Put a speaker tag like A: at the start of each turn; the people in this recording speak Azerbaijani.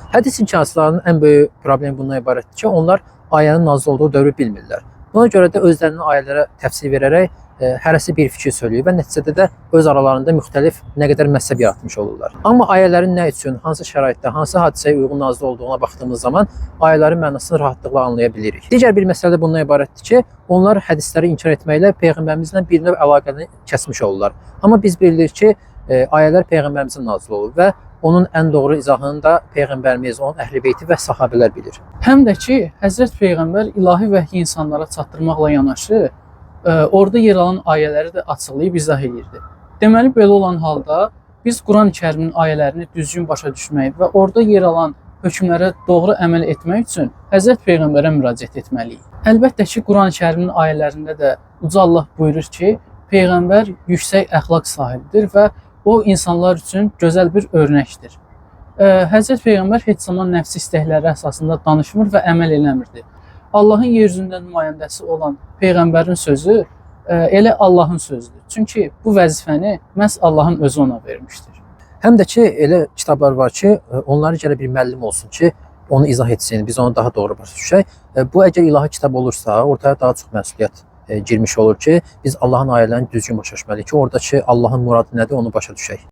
A: Hədis inkarçılarının ən böyük problemi bundan ibarətdir ki, onlar ayənin nazil olduğu dövrü bilmirlər. Buna görə də özlərinin ayələrə təfsir verərək hərəsi bir fikir söyləyir və nəticədə də öz aralarında müxtəlif nə qədər məzhəb yaratmış olurlar. Amma ayələrin nə üçün, hansı şəraitdə, hansı hadisəyə uyğun nazil olduğuna baxdığımız zaman ayələrin mənasını rahatlıqla anlaya bilirik. Digər bir məsələ də bundan ibarətdir ki, onlar hədisləri inkar etməklə Peyğəmbərimizlə bir növ əlaqəni kəsmiş olurlar. Amma biz bilirik ki, ayələr Peyğəmbərimizə nazil olur və onun ən doğru izahını da Peyğəmbərimiz, onun əhl-i-beyti və sahabələr bilir.
B: Həm də ki, Həzrət Peyğəmbər ilahi vəhyi insanlara çatdırmaqla yanaşı, orada yer alan ayələri də açıqlayıb izah edirdi. Deməli, belə olan halda biz Quran-Kərimin ayələrini düzgün başa düşmək və orada yer alan hökmlərə doğru əməl etmək üçün Həzrət Peyğəmbərə müraciət etməliyik. Əlbəttə ki, Quran-Kərimin ayələrində də Uca Allah buyurur ki, Peyğəmbər yüksək əxlaq sahibidir və o insanlar üçün gözəl bir örnəkdir. Həzrət Peyğəmbər heç zaman nəfsi istəkləri əsasında danışmır və əməl eləmirdi. Allahın yeryüzündə nümayəndəsi olan Peyğəmbərin sözü elə Allahın sözüdür. Çünki bu vəzifəni məhz Allahın özü ona vermişdir.
A: Həm də ki, elə kitablar var ki, onları gələ bir müəllim olsun ki, onu izah etsin, biz onu daha doğru başa düşək. Bu əgər ilahi kitab olursa, ortaya daha çox məsuliyyət girmiş olur ki, biz Allahın ayələrini düzgün başa düşməliyik ki, oradakı Allahın muradı nədir, onu başa düşək.